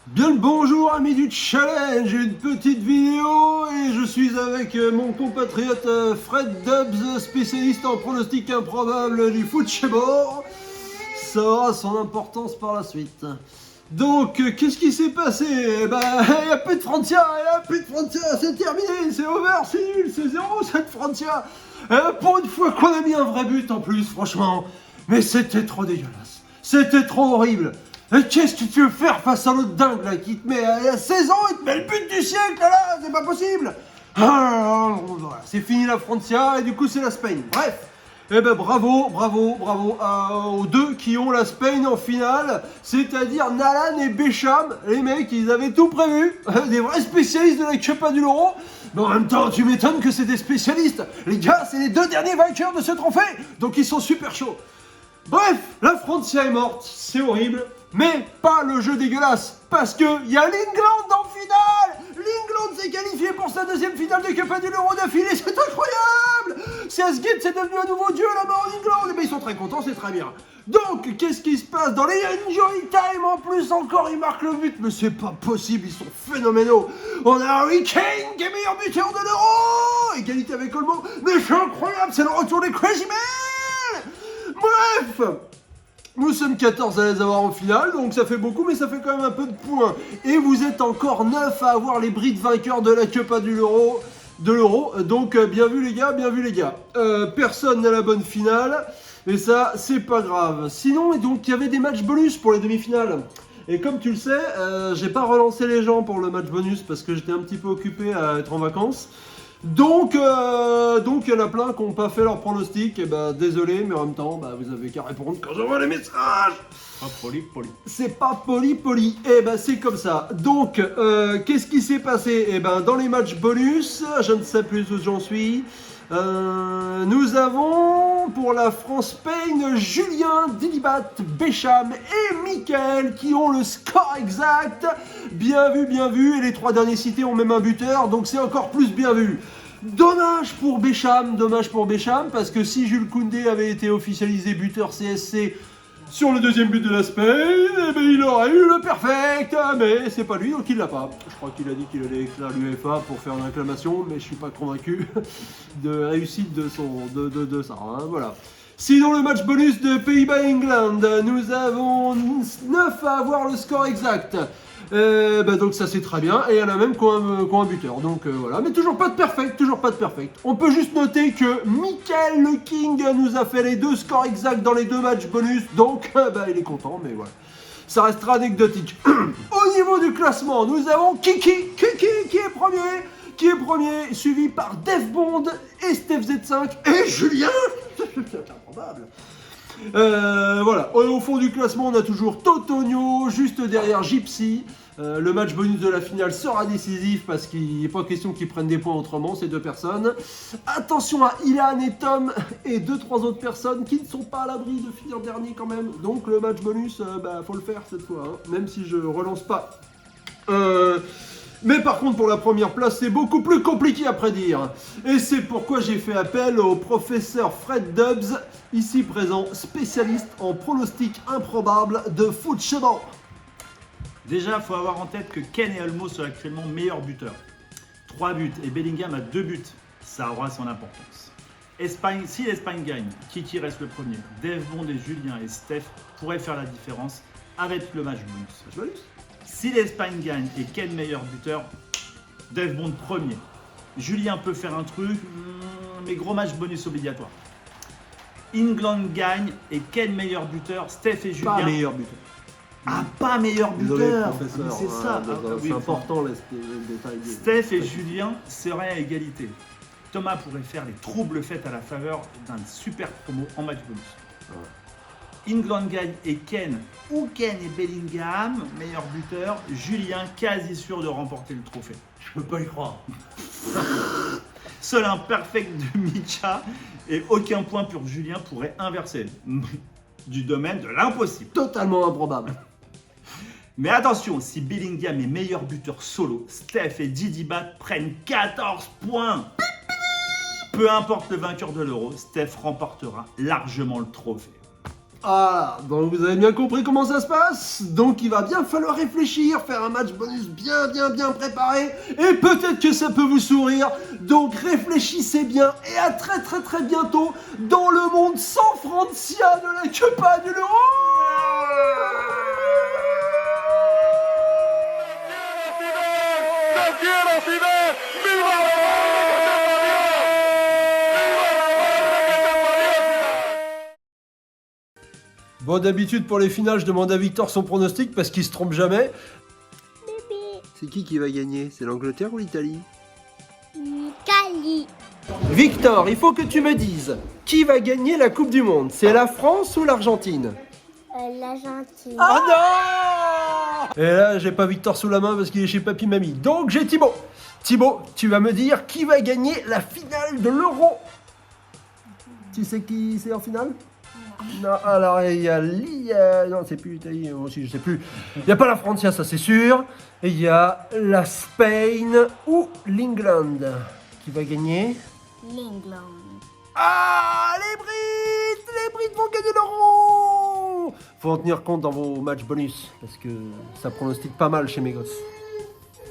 Bien le bonjour amis du challenge, une petite vidéo et je suis avec mon compatriote Fred Dubs, spécialiste en pronostic improbable du foot chez bord. Ça aura son importance par la suite. Donc, qu'est-ce qui s'est passé? Eh ben, il n'y a plus de Francia, c'est terminé, c'est over, c'est nul, c'est 0 cette Francia. Pour une fois qu'on a mis un vrai but en plus, franchement. Mais c'était trop dégueulasse, c'était trop horrible. Qu'est-ce que tu veux faire face à l'autre dingue là qui te met à 16 ans, il te met le but du siècle là, c'est pas possible. Voilà, c'est fini la Francia et du coup c'est la Spain. Bref, eh ben bravo aux deux qui ont la Spain en finale, c'est-à-dire Nalan et Becham. Les mecs, ils avaient tout prévu, des vrais spécialistes de la Copa de l'Euro. Mais en même temps, tu m'étonnes que c'est des spécialistes. Les gars, c'est les deux derniers vainqueurs de ce trophée, donc ils sont super chauds. Bref, la Francia est morte, c'est horrible, mais pas le jeu dégueulasse, parce que y a l'England en finale. L'England s'est qualifié pour sa deuxième finale de Copa de l'Euro d'affilée, c'est incroyable. Southgate, c'est devenu un nouveau dieu là-bas en England, et bien ils sont très contents, c'est très bien. Donc, qu'est-ce qui se passe dans les injury time? En plus, encore, ils marquent le but, mais c'est pas possible, ils sont phénoménaux. On a Harry Kane qui est meilleur buteur de l'Euro, égalité avec Olmo, mais c'est incroyable, c'est le retour des Crazy Men. Bref, nous sommes 14 à les avoir en finale, donc ça fait beaucoup, mais ça fait quand même un peu de points. Et vous êtes encore 9 à avoir les bris de vainqueurs de la Copa de l'Euro. Donc bien vu les gars, bien vu les gars. Personne n'a la bonne finale, mais ça c'est pas grave. Sinon, donc il y avait des matchs bonus pour les demi-finales. Et comme tu le sais, j'ai pas relancé les gens pour le match bonus parce que j'étais un petit peu occupé à être en vacances. Donc, il y en a plein qui n'ont pas fait leur pronostic. Et bah, désolé, mais en même temps, bah, vous avez qu'à répondre quand j'envoie les messages. Pas poli. C'est pas poli. Eh ben, c'est comme ça. Donc, qu'est-ce qui s'est passé? Eh ben, dans les matchs bonus, je ne sais plus où j'en suis. Nous avons pour la France-Spain Julien, Dilibat, Becham et Mickaël qui ont le score exact. Bien vu. Et les trois derniers cités ont même un buteur, donc c'est encore plus bien vu. Dommage pour Becham, parce que si Jules Koundé avait été officialisé buteur CSC sur le deuxième but de la Spain, eh ben, il aurait eu le perfect, mais c'est pas lui, donc il l'a pas. Je crois qu'il a dit qu'il allait écrire à l'UEFA pour faire une réclamation, mais je suis pas convaincu de réussite de ça. Hein, voilà. Sinon, le match bonus de Pays-Bas-England, nous avons 9 à avoir le score exact. Donc ça c'est très bien, et il y en a même qui ont un buteur, donc voilà, mais toujours pas de perfect. On peut juste noter que Michael le King nous a fait les deux scores exacts dans les deux matchs bonus, donc il est content, mais voilà. Ça restera anecdotique. Au niveau du classement, nous avons Kiki qui est premier, suivi par Def Bond et Steph Z5 et Julien. C'est improbable. Voilà. Au fond du classement, on a toujours Totonio juste derrière Gypsy. Le match bonus de la finale sera décisif parce qu'il n'est pas question qu'ils prennent des points autrement, ces deux personnes. Attention à Ilan et Tom et 2-3 autres personnes qui ne sont pas à l'abri de finir dernier quand même. Donc le match bonus, faut le faire cette fois, hein, même si je relance pas. Mais par contre, pour la première place, c'est beaucoup plus compliqué à prédire. Et c'est pourquoi j'ai fait appel au professeur Fred Dubs, ici présent, spécialiste en pronostic improbable de foot chez bord. Déjà, il faut avoir en tête que Ken et Olmo sont actuellement meilleurs buteurs. 3 buts et Bellingham a 2 buts. Ça aura son importance. Si l'Espagne gagne, Kiki reste le premier. Dave Bond et Julien et Steph pourraient faire la différence avec le match bonus. Si l'Espagne gagne et Ken meilleur buteur, Dave Bond premier. Julien peut faire un truc, mais gros match bonus obligatoire. England gagne et Ken meilleur buteur, Steph et Julien. Pas meilleur buteur. Ah, pas meilleur Désolé, buteur. professeur, Mais c'est ça. c'est important les détails. Steph et Julien seraient à égalité. Thomas pourrait faire les troubles faits à la faveur d'un super promo en match bonus. Ouais. England gagne et Ken ou Ken et Bellingham, meilleur buteur. Julien quasi sûr de remporter le trophée. Je peux pas y croire. Seul un perfect de Micha et aucun point pour Julien pourrait inverser. Du domaine de l'impossible. Totalement improbable. Mais attention, si Bellingham est meilleur buteur solo, Steph et Didi Bat prennent 14 points. Peu importe le vainqueur de l'Euro, Steph remportera largement le trophée. Ah, donc vous avez bien compris comment ça se passe. Donc il va bien falloir réfléchir, faire un match bonus bien préparé. Et peut-être que ça peut vous sourire. Donc réfléchissez bien et à très bientôt dans le monde sans Francia de la Copa de l'Euro. Bon, d'habitude pour les finales, je demande à Victor son pronostic parce qu'il se trompe jamais. C'est qui va gagner? C'est l'Angleterre ou l'Italie? L'Italie. Victor, il faut que tu me dises, qui va gagner la Coupe du Monde? C'est la France ou l'Argentine? L'Argentine. Ah non! Et là, j'ai pas Victor sous la main parce qu'il est chez Papy Mamie. Donc j'ai Thibaut. Thibaut, tu vas me dire qui va gagner la finale de l'Euro? Tu sais qui c'est en finale? Non, alors il y a non, c'est plus l'Italie, moi aussi je sais plus. Il n'y a pas la Francia, ça c'est sûr. Et il y a la Spain ou l'England. Qui va gagner? L'England. Ah, les Brits vont gagner l'Euro. Faut en tenir compte dans vos matchs bonus parce que ça pronostique pas mal chez mes gosses.